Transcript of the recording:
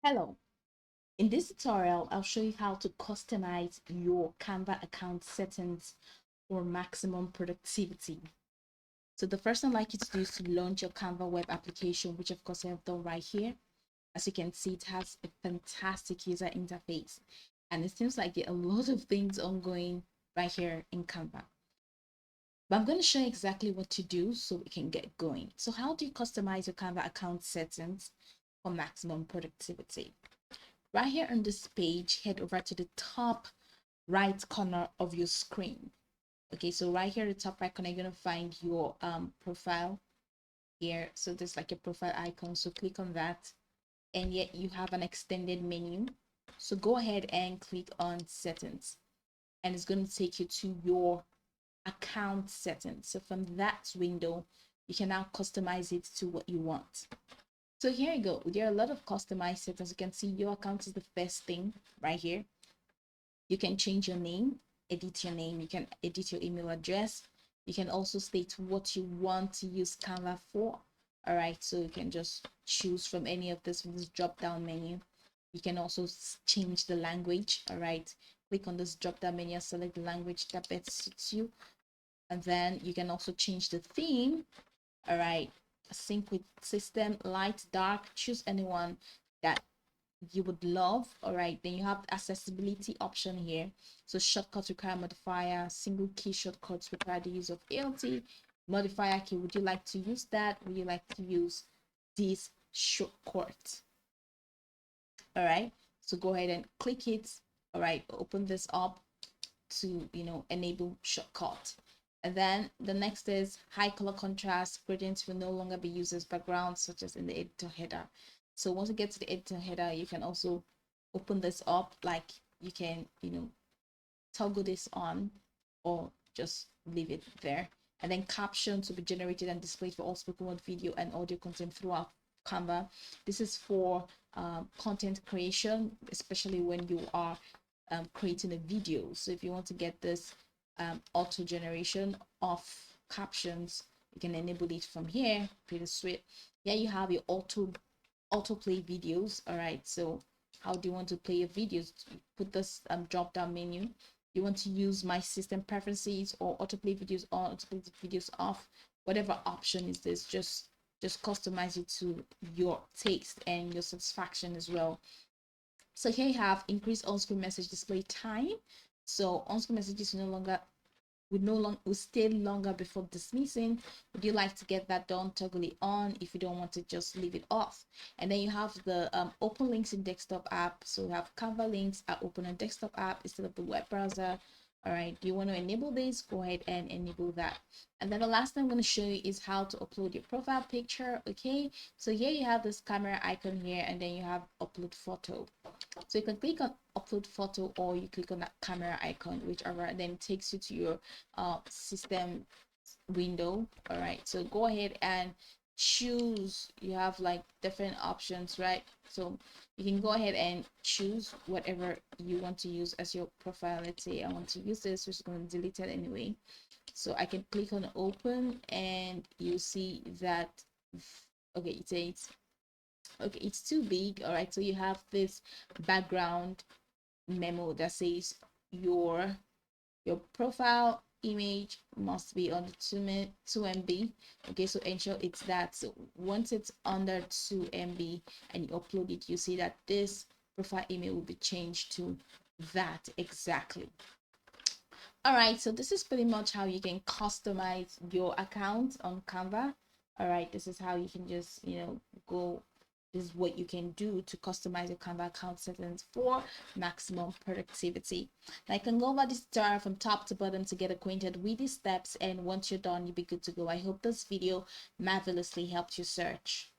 Hello, in this tutorial, I'll show you how to customize your Canva account settings for maximum productivity. So the first thing I'd like you to do is to launch your Canva web application, which of course I have done right here. As you can see, it has a fantastic user interface, and it seems like there are a lot of things ongoing right here in Canva. But I'm going to show you exactly what to do so we can get going. So how do you customize your Canva account settings for maximum productivity? Right here on this page, head over to the top right corner of your screen. Okay, so right here at the top right corner, you're gonna find your profile here. So there's like a profile icon, so click on that, and yet you have an extended menu. So go ahead and click on settings, and it's going to take you to your account settings. So from that window, you can now customize it to what you want. So here you go. There are a lot of customized settings. You can see your account is the first thing right here. You can change your name, edit your name. You can edit your email address. You can also state what you want to use Canva for. All right, so you can just choose from any of this from this drop down menu. You can also change the language. All right, click on this drop down menu, select the language that best suits you, and then you can also change the theme. All right, sync with system, light, dark, choose anyone that you would love. All right, then you have the accessibility option here. So shortcuts require modifier, single key shortcuts require the use of alt modifier key. Would you like to use that? Would you like to use this shortcut? All right, so go ahead and click it. All right, open this up to enable shortcut. And then the next is high color contrast. Gradients will no longer be used as background, such as in the editor header. So once you get to the editor header, you can also open this up, like you can toggle this on or just leave it there. And then captions will be generated and displayed for all spoken word, video, and audio content throughout Canva. This is for content creation, especially when you are creating a video. So if you want to get this auto generation of captions, you can enable it from here. Pretty sweet. Here you have your autoplay videos. All right, so how do you want to play your videos? Put this drop down menu. You want to use my system preferences or autoplay videos on, autoplay videos off, whatever option is this, just customize it to your taste and your satisfaction as well. So here you have increase on-screen message display time. So on-screen messages will stay longer before dismissing. Would you like to get that done? Toggle it on. If you don't want to, just leave it off. And then you have the open links in desktop app. So you have Canva links are open on desktop app instead of the web browser. All right, do you want to enable this? Go ahead and enable that. And then the last thing I'm going to show you is how to upload your profile picture. Okay, so here you have this camera icon here, and then you have upload photo. So you can click on upload photo, or you click on that camera icon, whichever, then it takes you to your system window. All right, so go ahead and choose. You have like different options, right? So you can go ahead and choose whatever you want to use as your profile. Let's say I want to use this, which is going to delete it anyway. So I can click on open, and you see that okay, it says okay, it's too big. All right, so you have this background memo that says your profile image must be under 2 MB. Okay, so ensure it's that. So once it's under 2 MB and you upload it, you see that this profile image will be changed to that exactly. All right, so this is pretty much how you can customize your account on Canva. All right, this is how you can just go. This is what you can do to customize your Canva account settings for maximum productivity. Now you can go over this tutorial from top to bottom to get acquainted with these steps, and once you're done, you'll be good to go. I hope this video marvelously helped you search.